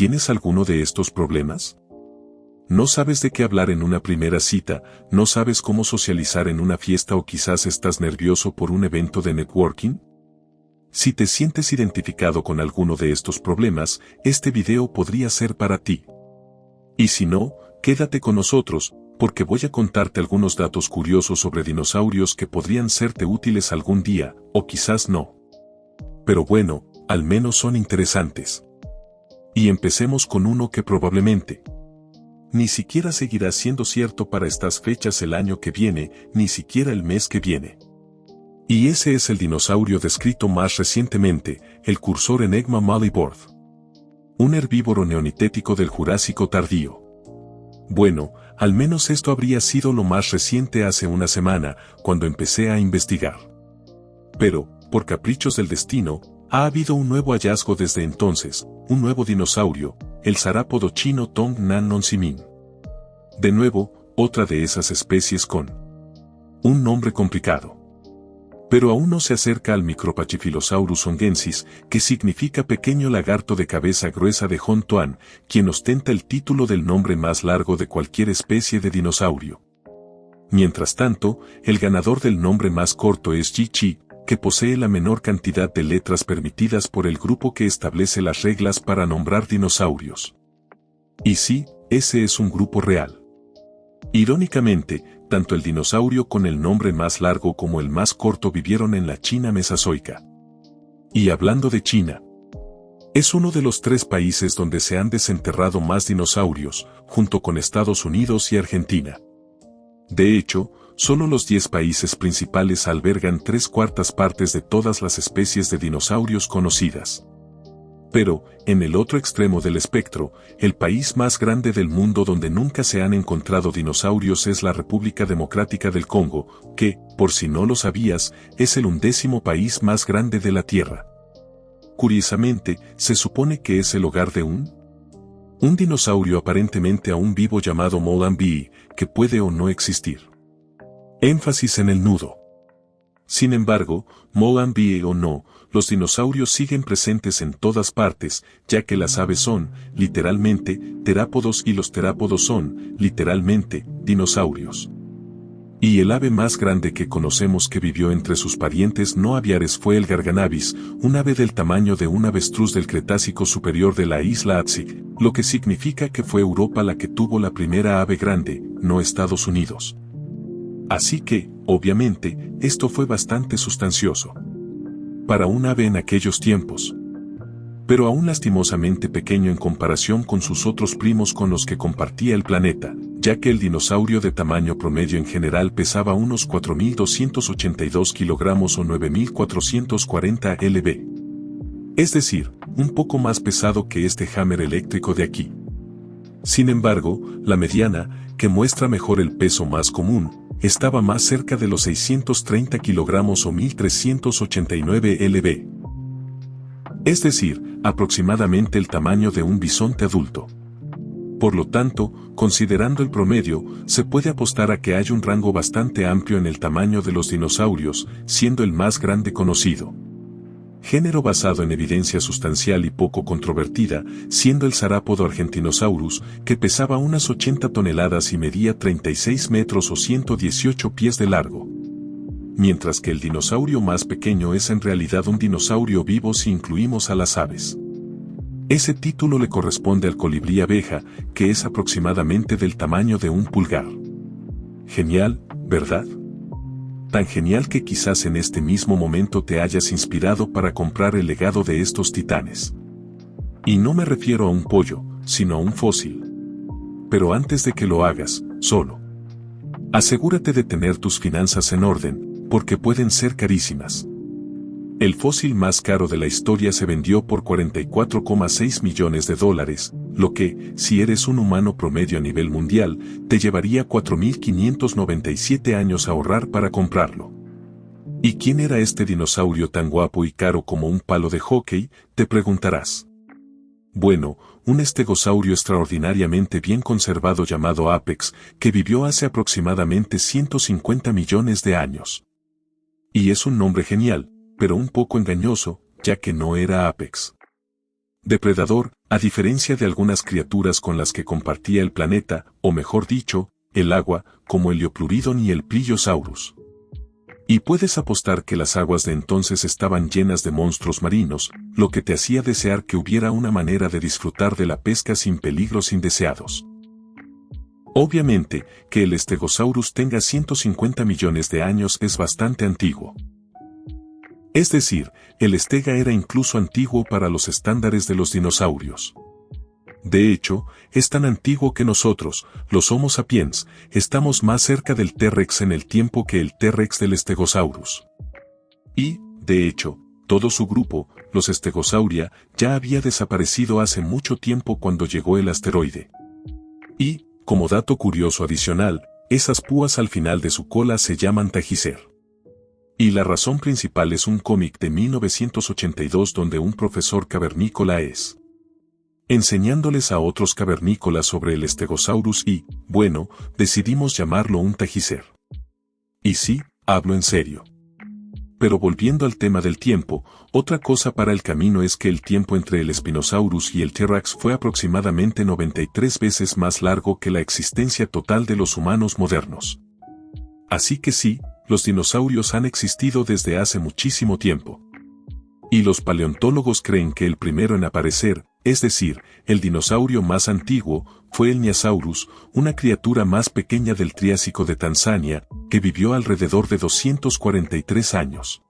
¿Tienes alguno de estos problemas? ¿No sabes de qué hablar en una primera cita, no sabes cómo socializar en una fiesta o quizás estás nervioso por un evento de networking? Si te sientes identificado con alguno de estos problemas, este video podría ser para ti. Y si no, quédate con nosotros, porque voy a contarte algunos datos curiosos sobre dinosaurios que podrían serte útiles algún día, o quizás no. Pero bueno, al menos son interesantes. Y empecemos con uno que probablemente ni siquiera seguirá siendo cierto para estas fechas el año que viene, ni siquiera el mes que viene. Y ese es el dinosaurio descrito más recientemente, el cursor Enegma Malibord. Un herbívoro neonitético del Jurásico tardío. Bueno, al menos esto habría sido lo más reciente hace una semana, cuando empecé a investigar. Pero, por caprichos del destino, ha habido un nuevo hallazgo desde entonces, un nuevo dinosaurio, el saurópodo chino Tong Nan Nonsimin. De nuevo, otra de esas especies con un nombre complicado. Pero aún no se acerca al Micropachyphylosaurus hongensis, que significa pequeño lagarto de cabeza gruesa de Hon Tuan, quien ostenta el título del nombre más largo de cualquier especie de dinosaurio. Mientras tanto, el ganador del nombre más corto es Yi Chi, que posee la menor cantidad de letras permitidas por el grupo que establece las reglas para nombrar dinosaurios. Y sí, ese es un grupo real. Irónicamente, tanto el dinosaurio con el nombre más largo como el más corto vivieron en la China mesozoica. Y hablando de China, es uno de los 3 países donde se han desenterrado más dinosaurios, junto con Estados Unidos y Argentina. De hecho, solo los 10 países principales albergan 3/4 partes de todas las especies de dinosaurios conocidas. Pero, en el otro extremo del espectro, el país más grande del mundo donde nunca se han encontrado dinosaurios es la República Democrática del Congo, que, por si no lo sabías, es el 11º país más grande de la Tierra. Curiosamente, se supone que es el hogar de un dinosaurio aparentemente aún vivo llamado Molambii, que puede o no existir. Énfasis en el nudo. Sin embargo, Molambii o no, los dinosaurios siguen presentes en todas partes, ya que las aves son, literalmente, terápodos y los terápodos son, literalmente, dinosaurios. Y el ave más grande que conocemos que vivió entre sus parientes no aviares fue el Garganabis, un ave del tamaño de un avestruz del Cretácico superior de la isla Atsig, lo que significa que fue Europa la que tuvo la primera ave grande, no Estados Unidos. Así que, obviamente, esto fue bastante sustancioso para un ave en aquellos tiempos. Pero aún lastimosamente pequeño en comparación con sus otros primos con los que compartía el planeta, ya que el dinosaurio de tamaño promedio en general pesaba unos 4.282 kilogramos o 9.440 lb. Es decir, un poco más pesado que este Hammer eléctrico de aquí. Sin embargo, la mediana, que muestra mejor el peso más común, estaba más cerca de los 630 kilogramos o 1.389 lb. Es decir, aproximadamente el tamaño de un bisonte adulto. Por lo tanto, considerando el promedio, se puede apostar a que hay un rango bastante amplio en el tamaño de los dinosaurios, siendo el más grande conocido. Género basado en evidencia sustancial y poco controvertida, siendo el Saurópodo argentinosaurus, que pesaba unas 80 toneladas y medía 36 metros o 118 pies de largo. Mientras que el dinosaurio más pequeño es en realidad un dinosaurio vivo si incluimos a las aves. Ese título le corresponde al colibrí abeja, que es aproximadamente del tamaño de un pulgar. Genial, ¿verdad? Tan genial que quizás en este mismo momento te hayas inspirado para comprar el legado de estos titanes. Y no me refiero a un pollo, sino a un fósil. Pero antes de que lo hagas, solo asegúrate de tener tus finanzas en orden, porque pueden ser carísimas. El fósil más caro de la historia se vendió por $44,6 millones, lo que, si eres un humano promedio a nivel mundial, te llevaría 4.597 años ahorrar para comprarlo. ¿Y quién era este dinosaurio tan guapo y caro como un palo de hockey?, te preguntarás. Bueno, un estegosaurio extraordinariamente bien conservado llamado Apex, que vivió hace aproximadamente 150 millones de años. Y es un nombre genial, pero un poco engañoso, ya que no era Apex. Depredador, a diferencia de algunas criaturas con las que compartía el planeta, o mejor dicho, el agua, como el Liopleurodon y el Pliosaurus. Y puedes apostar que las aguas de entonces estaban llenas de monstruos marinos, lo que te hacía desear que hubiera una manera de disfrutar de la pesca sin peligros indeseados. Obviamente, que el Stegosaurus tenga 150 millones de años es bastante antiguo. Es decir, el Stega era incluso antiguo para los estándares de los dinosaurios. De hecho, es tan antiguo que nosotros, los Homo sapiens, estamos más cerca del T-Rex en el tiempo que el T-Rex del Stegosaurus. Y, de hecho, todo su grupo, los Stegosauria, ya había desaparecido hace mucho tiempo cuando llegó el asteroide. Y, como dato curioso adicional, esas púas al final de su cola se llaman tajicer. Y la razón principal es un cómic de 1982 donde un profesor cavernícola es enseñándoles a otros cavernícolas sobre el Stegosaurus y, bueno, decidimos llamarlo un tajicer. Y sí, hablo en serio. Pero volviendo al tema del tiempo, otra cosa para el camino es que el tiempo entre el Spinosaurus y el T-Rex fue aproximadamente 93 veces más largo que la existencia total de los humanos modernos. Así que sí, los dinosaurios han existido desde hace muchísimo tiempo. Y los paleontólogos creen que el primero en aparecer, es decir, el dinosaurio más antiguo, fue el Nyasaurus, una criatura más pequeña del Triásico de Tanzania, que vivió alrededor de 243 años.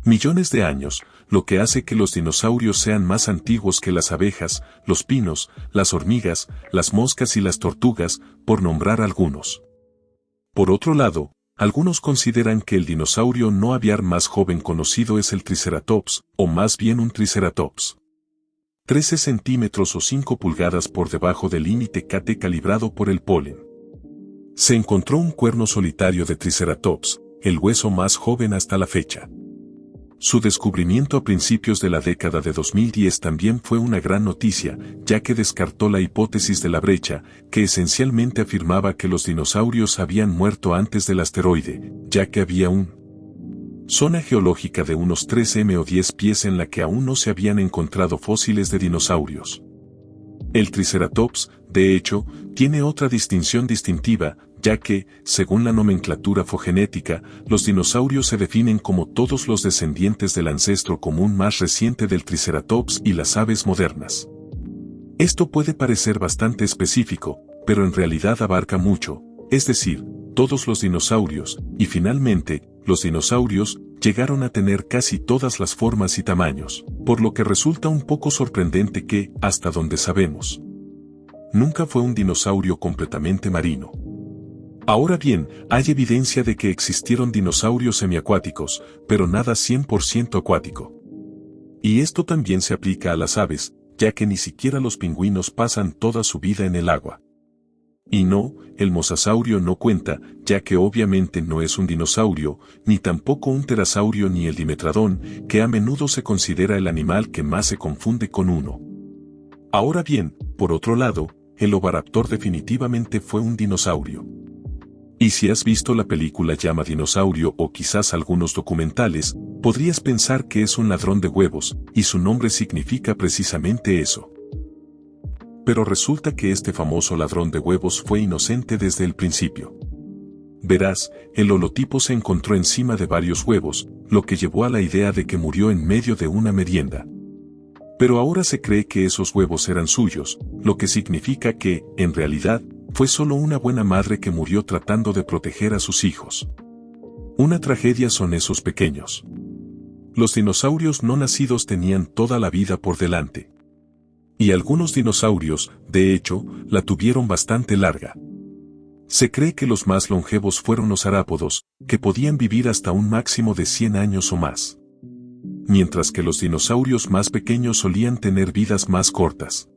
Millones de años, lo que hace que los dinosaurios sean más antiguos que las abejas, los pinos, las hormigas, las moscas y las tortugas, por nombrar algunos. Por otro lado, algunos consideran que el dinosaurio no aviar más joven conocido es el Triceratops, o más bien un Triceratops. 13 centímetros o 5 pulgadas por debajo del límite Kt calibrado por el polen. Se encontró un cuerno solitario de Triceratops, el hueso más joven hasta la fecha. Su descubrimiento a principios de la década de 2010 también fue una gran noticia, ya que descartó la hipótesis de la brecha, que esencialmente afirmaba que los dinosaurios habían muerto antes del asteroide, ya que había una zona geológica de unos 3 m o 10 pies en la que aún no se habían encontrado fósiles de dinosaurios. El Triceratops, de hecho, tiene otra distinción distintiva, ya que, según la nomenclatura fogenética, los dinosaurios se definen como todos los descendientes del ancestro común más reciente del Triceratops y las aves modernas. Esto puede parecer bastante específico, pero en realidad abarca mucho, es decir, todos los dinosaurios, y finalmente, los dinosaurios, llegaron a tener casi todas las formas y tamaños, por lo que resulta un poco sorprendente que, hasta donde sabemos, nunca fue un dinosaurio completamente marino. Ahora bien, hay evidencia de que existieron dinosaurios semiacuáticos, pero nada 100% acuático. Y esto también se aplica a las aves, ya que ni siquiera los pingüinos pasan toda su vida en el agua. Y no, el mosasaurio no cuenta, ya que obviamente no es un dinosaurio, ni tampoco un pterosaurio ni el dimetradón, que a menudo se considera el animal que más se confunde con uno. Ahora bien, por otro lado, el oviraptor definitivamente fue un dinosaurio. Y si has visto la película Llama Dinosaurio o quizás algunos documentales, podrías pensar que es un ladrón de huevos, y su nombre significa precisamente eso. Pero resulta que este famoso ladrón de huevos fue inocente desde el principio. Verás, el holotipo se encontró encima de varios huevos, lo que llevó a la idea de que murió en medio de una merienda. Pero ahora se cree que esos huevos eran suyos, lo que significa que, en realidad, fue solo una buena madre que murió tratando de proteger a sus hijos. Una tragedia son esos pequeños. Los dinosaurios no nacidos tenían toda la vida por delante. Y algunos dinosaurios, de hecho, la tuvieron bastante larga. Se cree que los más longevos fueron los arápodos, que podían vivir hasta un máximo de 100 años o más. Mientras que los dinosaurios más pequeños solían tener vidas más cortas.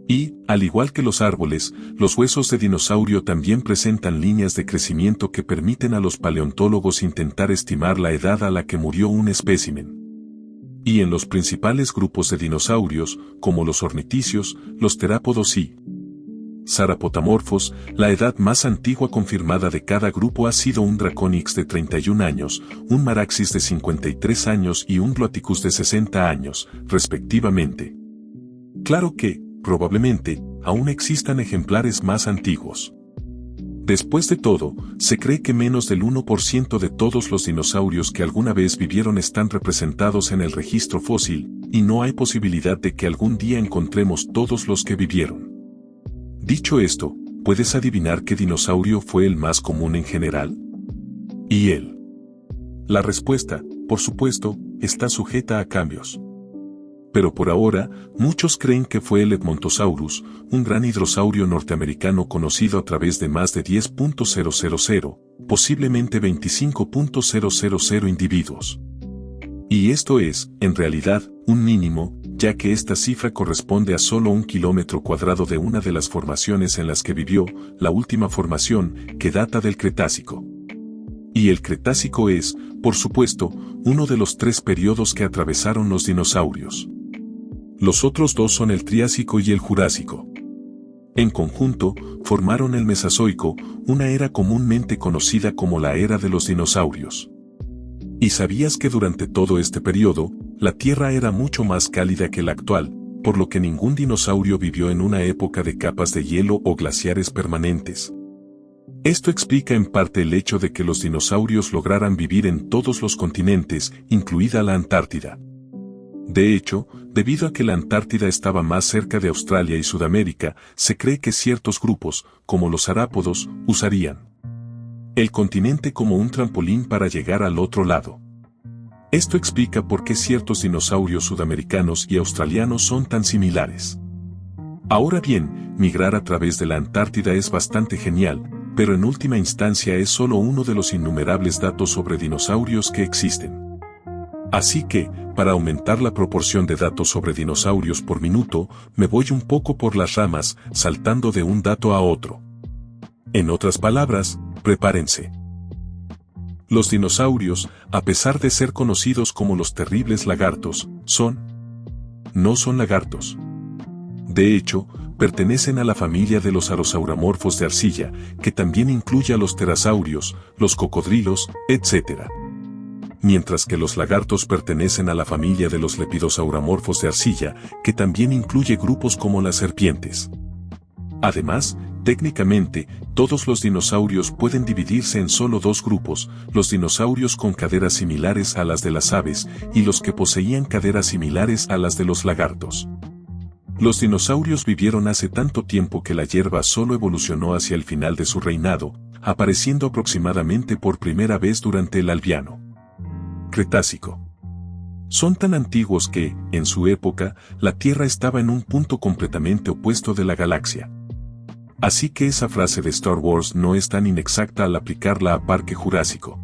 Y, al igual que los árboles, los huesos de dinosaurio también presentan líneas de crecimiento que permiten a los paleontólogos intentar estimar la edad a la que murió un espécimen. Y en los principales grupos de dinosaurios, como los orniticios, los terápodos y sarapotamorfos, la edad más antigua confirmada de cada grupo ha sido un Draconix de 31 años, un Maraxis de 53 años y un Gloticus de 60 años, respectivamente. Claro que, probablemente, aún existan ejemplares más antiguos. Después de todo, se cree que menos del 1% de todos los dinosaurios que alguna vez vivieron están representados en el registro fósil, y no hay posibilidad de que algún día encontremos todos los que vivieron. Dicho esto, ¿puedes adivinar qué dinosaurio fue el más común en general? ¿Y él? La respuesta, por supuesto, está sujeta a cambios. Pero por ahora, muchos creen que fue el Edmontosaurus, un gran hidrosaurio norteamericano conocido a través de más de 10.000, posiblemente 25.000 individuos. Y esto es, en realidad, un mínimo, ya que esta cifra corresponde a solo 1 kilómetro cuadrado de una de las formaciones en las que vivió, la última formación, que data del Cretácico. Y el Cretácico es, por supuesto, uno de los 3 periodos que atravesaron los dinosaurios. Los otros 2 son el Triásico y el Jurásico. En conjunto, formaron el Mesozoico, una era comúnmente conocida como la era de los dinosaurios. ¿Y sabías que durante todo este periodo, la Tierra era mucho más cálida que la actual, por lo que ningún dinosaurio vivió en una época de capas de hielo o glaciares permanentes? Esto explica en parte el hecho de que los dinosaurios lograran vivir en todos los continentes, incluida la Antártida. De hecho, debido a que la Antártida estaba más cerca de Australia y Sudamérica, se cree que ciertos grupos, como los arápodos, usarían el continente como un trampolín para llegar al otro lado. Esto explica por qué ciertos dinosaurios sudamericanos y australianos son tan similares. Ahora bien, migrar a través de la Antártida es bastante genial, pero en última instancia es solo uno de los innumerables datos sobre dinosaurios que existen. Así que, para aumentar la proporción de datos sobre dinosaurios por minuto, me voy un poco por las ramas, saltando de un dato a otro. En otras palabras, prepárense. Los dinosaurios, a pesar de ser conocidos como los terribles lagartos, no son lagartos. De hecho, pertenecen a la familia de los arosauramorfos de arcilla, que también incluye a los pterosaurios, los cocodrilos, etc. Mientras que los lagartos pertenecen a la familia de los lepidosauramorfos de arcilla, que también incluye grupos como las serpientes. Además, técnicamente, todos los dinosaurios pueden dividirse en solo 2 grupos, los dinosaurios con caderas similares a las de las aves, y los que poseían caderas similares a las de los lagartos. Los dinosaurios vivieron hace tanto tiempo que la hierba solo evolucionó hacia el final de su reinado, apareciendo aproximadamente por primera vez durante el Albiano Cretácico. Son tan antiguos que, en su época, la Tierra estaba en un punto completamente opuesto de la galaxia. Así que esa frase de Star Wars no es tan inexacta al aplicarla a Parque Jurásico.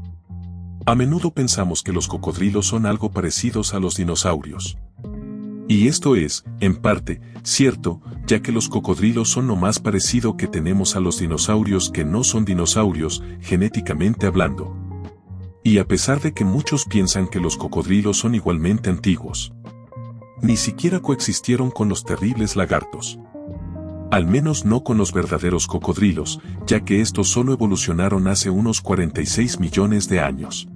A menudo pensamos que los cocodrilos son algo parecidos a los dinosaurios. Y esto es, en parte, cierto, ya que los cocodrilos son lo más parecido que tenemos a los dinosaurios que no son dinosaurios, genéticamente hablando. Y a pesar de que muchos piensan que los cocodrilos son igualmente antiguos, ni siquiera coexistieron con los terribles lagartos. Al menos no con los verdaderos cocodrilos, ya que estos solo evolucionaron hace unos 46 millones de años.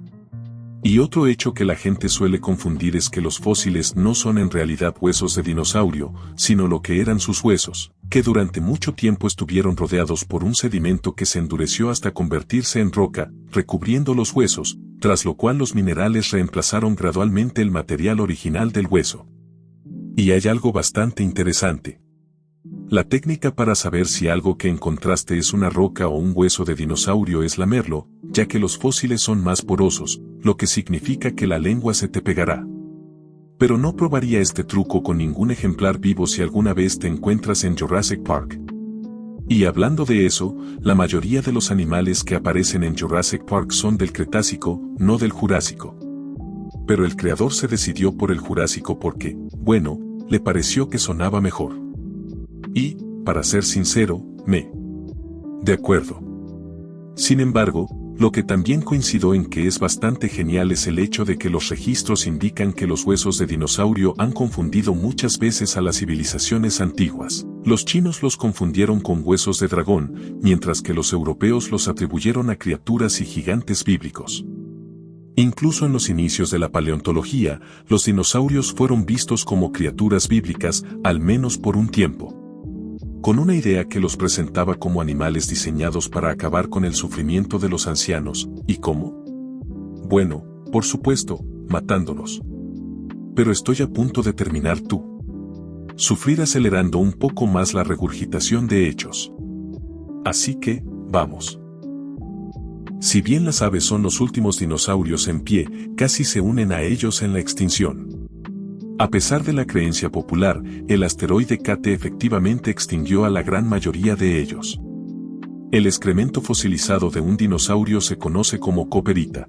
Y otro hecho que la gente suele confundir es que los fósiles no son en realidad huesos de dinosaurio, sino lo que eran sus huesos, que durante mucho tiempo estuvieron rodeados por un sedimento que se endureció hasta convertirse en roca, recubriendo los huesos, tras lo cual los minerales reemplazaron gradualmente el material original del hueso. Y hay algo bastante interesante. La técnica para saber si algo que encontraste es una roca o un hueso de dinosaurio es lamerlo, ya que los fósiles son más porosos, lo que significa que la lengua se te pegará. Pero no probaría este truco con ningún ejemplar vivo si alguna vez te encuentras en Jurassic Park. Y hablando de eso, la mayoría de los animales que aparecen en Jurassic Park son del Cretácico, no del Jurásico. Pero el creador se decidió por el Jurásico porque, bueno, le pareció que sonaba mejor. Y, para ser sincero, de acuerdo. Sin embargo, lo que también coincido en que es bastante genial es el hecho de que los registros indican que los huesos de dinosaurio han confundido muchas veces a las civilizaciones antiguas. Los chinos los confundieron con huesos de dragón, mientras que los europeos los atribuyeron a criaturas y gigantes bíblicos. Incluso en los inicios de la paleontología, los dinosaurios fueron vistos como criaturas bíblicas, al menos por un tiempo. Con una idea que los presentaba como animales diseñados para acabar con el sufrimiento de los ancianos. ¿Y cómo? Bueno, por supuesto, matándolos. Pero estoy a punto de terminar tú. Sufrir acelerando un poco más la regurgitación de hechos. Así que, vamos. Si bien las aves son los últimos dinosaurios en pie, casi se unen a ellos en la extinción. A pesar de la creencia popular, el asteroide Kate efectivamente extinguió a la gran mayoría de ellos. El excremento fosilizado de un dinosaurio se conoce como coperita.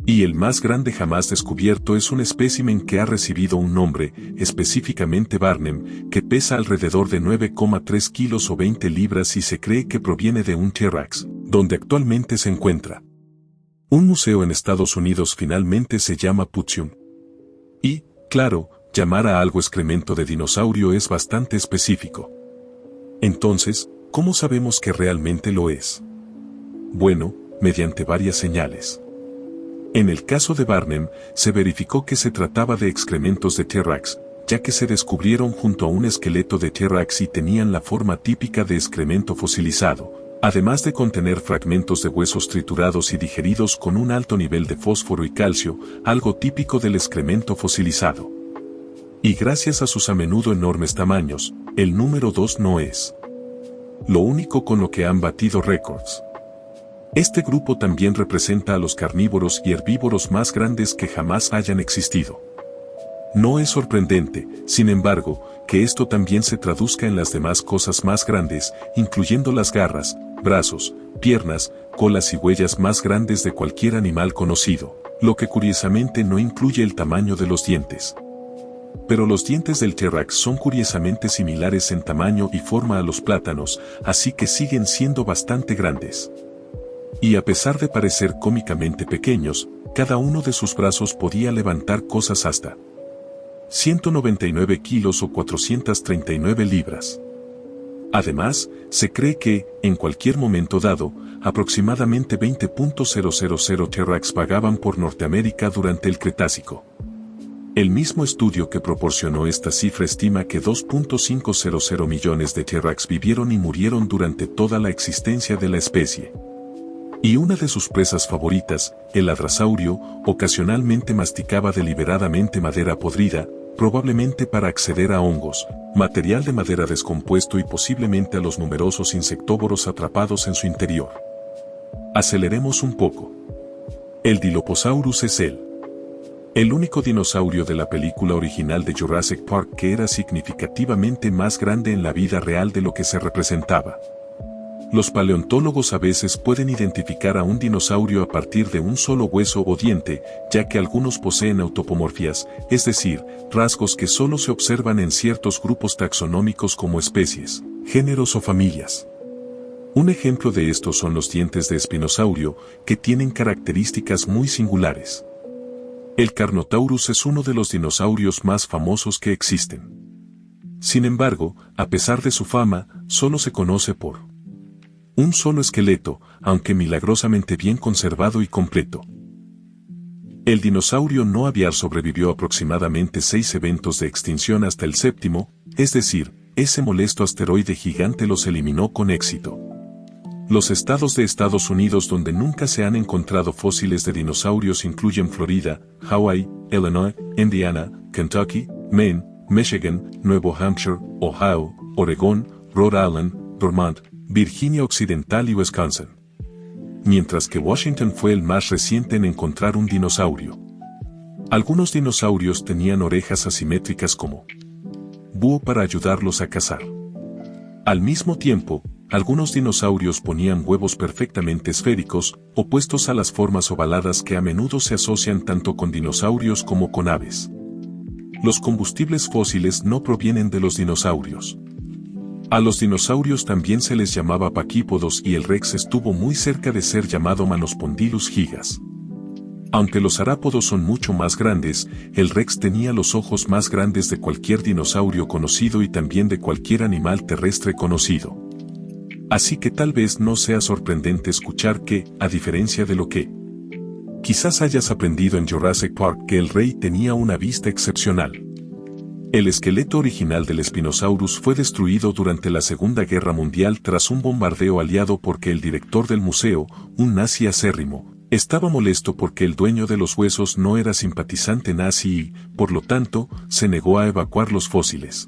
Y el más grande jamás descubierto es un espécimen que ha recibido un nombre, específicamente Barnum, que pesa alrededor de 9,3 kilos o 20 libras y se cree que proviene de un T-Rex, donde actualmente se encuentra. Un museo en Estados Unidos finalmente se llama Putzium. Y, claro, llamar a algo excremento de dinosaurio es bastante específico. Entonces, ¿cómo sabemos que realmente lo es? Bueno, mediante varias señales. En el caso de Barnum, se verificó que se trataba de excrementos de T-Rex, ya que se descubrieron junto a un esqueleto de T-Rex y tenían la forma típica de excremento fosilizado, además de contener fragmentos de huesos triturados y digeridos con un alto nivel de fósforo y calcio, algo típico del excremento fosilizado. Y gracias a sus a menudo enormes tamaños, el número 2 no es lo único con lo que han batido récords. Este grupo también representa a los carnívoros y herbívoros más grandes que jamás hayan existido. No es sorprendente, sin embargo, que esto también se traduzca en las demás cosas más grandes, incluyendo las garras, brazos, piernas, colas y huellas más grandes de cualquier animal conocido, lo que curiosamente no incluye el tamaño de los dientes. Pero los dientes del T-Rex son curiosamente similares en tamaño y forma a los plátanos, así que siguen siendo bastante grandes. Y a pesar de parecer cómicamente pequeños, cada uno de sus brazos podía levantar cosas hasta 199 kilos o 439 libras. Además, se cree que, en cualquier momento dado, aproximadamente 20.000 T-Rex vagaban por Norteamérica durante el Cretácico. El mismo estudio que proporcionó esta cifra estima que 2.500 millones de T-Rex vivieron y murieron durante toda la existencia de la especie. Y una de sus presas favoritas, el hadrasaurio, ocasionalmente masticaba deliberadamente madera podrida, probablemente para acceder a hongos, material de madera descompuesto y posiblemente a los numerosos insectóvoros atrapados en su interior. Aceleremos un poco. El Dilophosaurus es el único dinosaurio de la película original de Jurassic Park que era significativamente más grande en la vida real de lo que se representaba. Los paleontólogos a veces pueden identificar a un dinosaurio a partir de un solo hueso o diente, ya que algunos poseen autapomorfias, es decir, rasgos que solo se observan en ciertos grupos taxonómicos como especies, géneros o familias. Un ejemplo de esto son los dientes de espinosaurio, que tienen características muy singulares. El Carnotaurus es uno de los dinosaurios más famosos que existen. Sin embargo, a pesar de su fama, solo se conoce por un solo esqueleto, aunque milagrosamente bien conservado y completo. El dinosaurio no aviar sobrevivió aproximadamente 6 eventos de extinción hasta el séptimo, es decir, ese molesto asteroide gigante los eliminó con éxito. Los estados de Estados Unidos donde nunca se han encontrado fósiles de dinosaurios incluyen Florida, Hawaii, Illinois, Indiana, Kentucky, Maine, Michigan, Nuevo Hampshire, Ohio, Oregón, Rhode Island, Vermont, Virginia Occidental y Wisconsin. Mientras que Washington fue el más reciente en encontrar un dinosaurio. Algunos dinosaurios tenían orejas asimétricas como búho para ayudarlos a cazar. Al mismo tiempo, algunos dinosaurios ponían huevos perfectamente esféricos, opuestos a las formas ovaladas que a menudo se asocian tanto con dinosaurios como con aves. Los combustibles fósiles no provienen de los dinosaurios. A los dinosaurios también se les llamaba paquípodos y el rex estuvo muy cerca de ser llamado Manospondylus gigas. Aunque los arápodos son mucho más grandes, el rex tenía los ojos más grandes de cualquier dinosaurio conocido y también de cualquier animal terrestre conocido. Así que tal vez no sea sorprendente escuchar que, a diferencia de lo que Quizás hayas aprendido en Jurassic Park que el rey tenía una vista excepcional. El esqueleto original del Spinosaurus fue destruido durante la Segunda Guerra Mundial tras un bombardeo aliado porque el director del museo, un nazi acérrimo, estaba molesto porque el dueño de los huesos no era simpatizante nazi y, por lo tanto, se negó a evacuar los fósiles.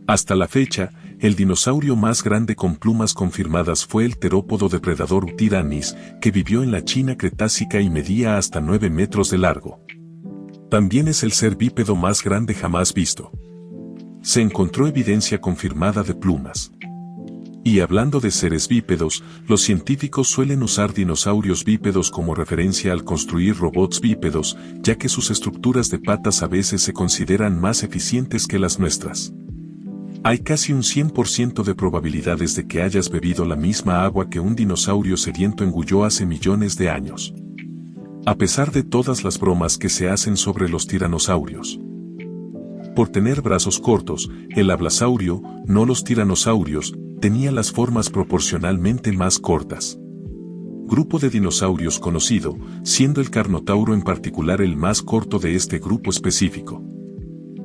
Hasta la fecha, el dinosaurio más grande con plumas confirmadas fue el terópodo depredador Tyrannis, que vivió en la China Cretácica y medía hasta 9 metros de largo. También es el ser bípedo más grande jamás visto. Se encontró evidencia confirmada de plumas. Y hablando de seres bípedos, los científicos suelen usar dinosaurios bípedos como referencia al construir robots bípedos, ya que sus estructuras de patas a veces se consideran más eficientes que las nuestras. Hay casi un 100% de probabilidades de que hayas bebido la misma agua que un dinosaurio sediento engulló hace millones de años. A pesar de todas las bromas que se hacen sobre los tiranosaurios. Por tener brazos cortos, el ablasaurio, no los tiranosaurios, tenía las formas proporcionalmente más cortas. Grupo de dinosaurios conocido, siendo el Carnotauro en particular el más corto de este grupo específico.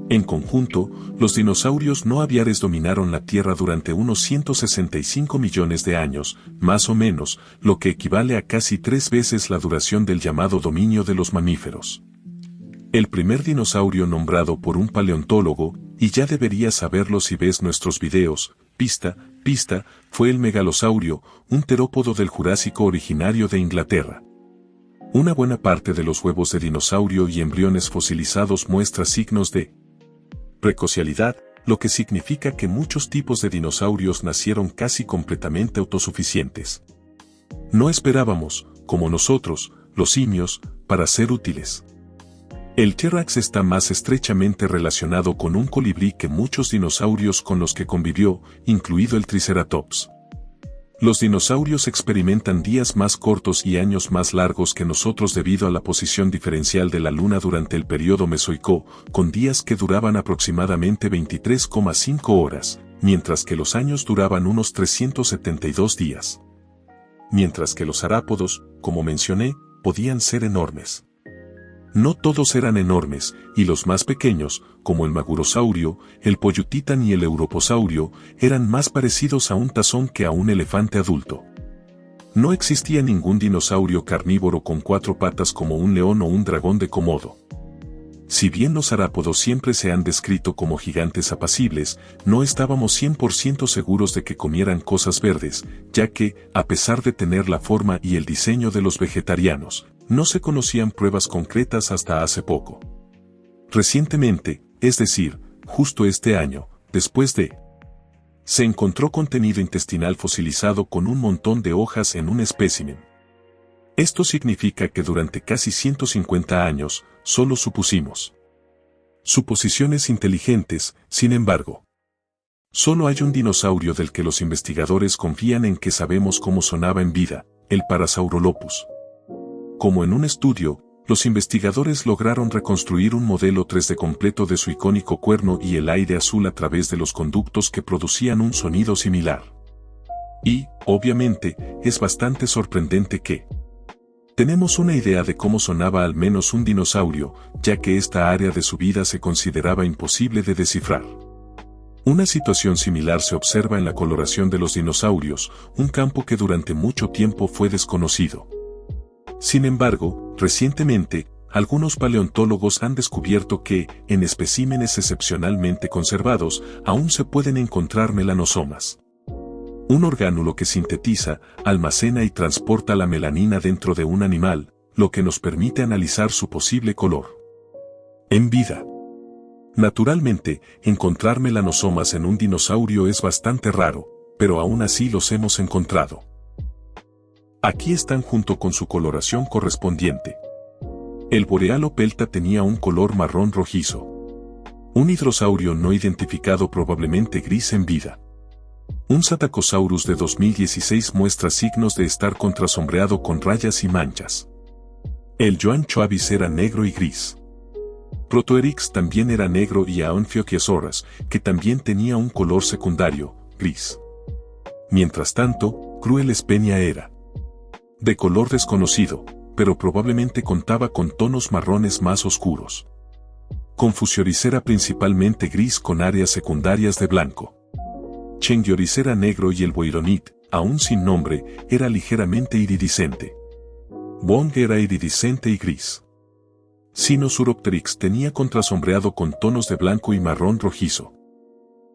En conjunto, los dinosaurios no aviares dominaron la Tierra durante unos 165 millones de años, más o menos, lo que equivale a casi 3 veces la duración del llamado dominio de los mamíferos. El primer dinosaurio nombrado por un paleontólogo, y ya deberías saberlo si ves nuestros videos, pista, fue el megalosaurio, un terópodo del Jurásico originario de Inglaterra. Una buena parte de los huevos de dinosaurio y embriones fosilizados muestra signos de precocialidad, lo que significa que muchos tipos de dinosaurios nacieron casi completamente autosuficientes. No esperábamos, como nosotros, los simios, para ser útiles. El T-Rex está más estrechamente relacionado con un colibrí que muchos dinosaurios con los que convivió, incluido el Triceratops. Los dinosaurios experimentan días más cortos y años más largos que nosotros debido a la posición diferencial de la Luna durante el período Mesoico, con días que duraban aproximadamente 23,5 horas, mientras que los años duraban unos 372 días. Mientras que los arápodos, como mencioné, podían ser enormes. No todos eran enormes, y los más pequeños, como el magurosaurio, el pollutitán y el europosaurio, eran más parecidos a un tazón que a un elefante adulto. No existía ningún dinosaurio carnívoro con 4 patas como un león o un dragón de Komodo. Si bien los arápodos siempre se han descrito como gigantes apacibles, no estábamos 100% seguros de que comieran cosas verdes, ya que, a pesar de tener la forma y el diseño de los vegetarianos, no se conocían pruebas concretas hasta hace poco. Recientemente, es decir, justo este año, después de se encontró contenido intestinal fosilizado con un montón de hojas en un espécimen. Esto significa que durante casi 150 años, solo supusimos. Suposiciones inteligentes, sin embargo. Solo hay un dinosaurio del que los investigadores confían en que sabemos cómo sonaba en vida, el Parasaurolophus. Como en un estudio, los investigadores lograron reconstruir un modelo 3D completo de su icónico cuerno y el aire azul a través de los conductos que producían un sonido similar. Y, obviamente, es bastante sorprendente que tenemos una idea de cómo sonaba al menos un dinosaurio, ya que esta área de su vida se consideraba imposible de descifrar. Una situación similar se observa en la coloración de los dinosaurios, un campo que durante mucho tiempo fue desconocido. Sin embargo, recientemente, algunos paleontólogos han descubierto que, en especímenes excepcionalmente conservados, aún se pueden encontrar melanosomas. Un orgánulo que sintetiza, almacena y transporta la melanina dentro de un animal, lo que nos permite analizar su posible color. En vida. Naturalmente, encontrar melanosomas en un dinosaurio es bastante raro, pero aún así los hemos encontrado. Aquí están junto con su coloración correspondiente. El Borealopelta tenía un color marrón rojizo. Un hidrosaurio no identificado probablemente gris en vida. Un Psittacosaurus de 2016 muestra signos de estar contrasombreado con rayas y manchas. El Yoanchoavis era negro y gris. Protoerix también era negro y Aonphiochiasaurus, que también tenía un color secundario, gris. Mientras tanto, Cruel Spenia era de color desconocido, pero probablemente contaba con tonos marrones más oscuros. Confuciornis era principalmente gris con áreas secundarias de blanco. Chengyornis era negro y el Voironit, aún sin nombre, era ligeramente iridiscente. Wong era iridiscente y gris. Sinosauropteryx tenía contrasombreado con tonos de blanco y marrón rojizo.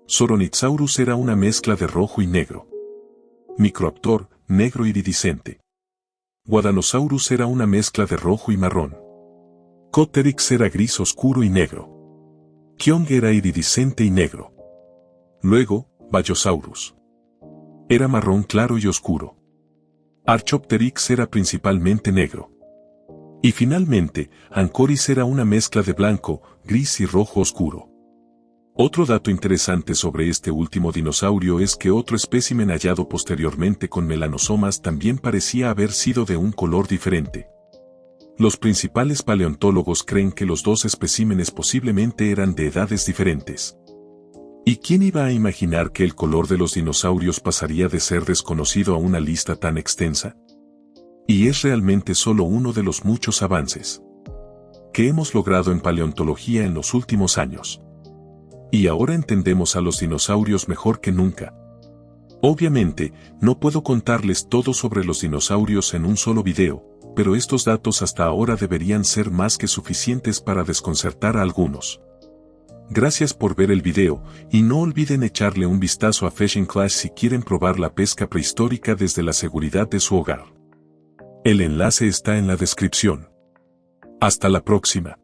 Soronitsaurus era una mezcla de rojo y negro. Microaptor, negro iridiscente. Guadanosaurus era una mezcla de rojo y marrón. Cotteryx era gris oscuro y negro. Kyong era iridiscente y negro. Luego, Bajosaurus era marrón claro y oscuro. Archaeopteryx era principalmente negro. Y finalmente, Ancoris era una mezcla de blanco, gris y rojo oscuro. Otro dato interesante sobre este último dinosaurio es que otro espécimen hallado posteriormente con melanosomas también parecía haber sido de un color diferente. Los principales paleontólogos creen que los dos especímenes posiblemente eran de edades diferentes. ¿Y quién iba a imaginar que el color de los dinosaurios pasaría de ser desconocido a una lista tan extensa? Y es realmente solo uno de los muchos avances que hemos logrado en paleontología en los últimos años. Y ahora entendemos a los dinosaurios mejor que nunca. Obviamente, no puedo contarles todo sobre los dinosaurios en un solo video, pero estos datos hasta ahora deberían ser más que suficientes para desconcertar a algunos. Gracias por ver el video, y no olviden echarle un vistazo a Fishing Clash si quieren probar la pesca prehistórica desde la seguridad de su hogar. El enlace está en la descripción. Hasta la próxima.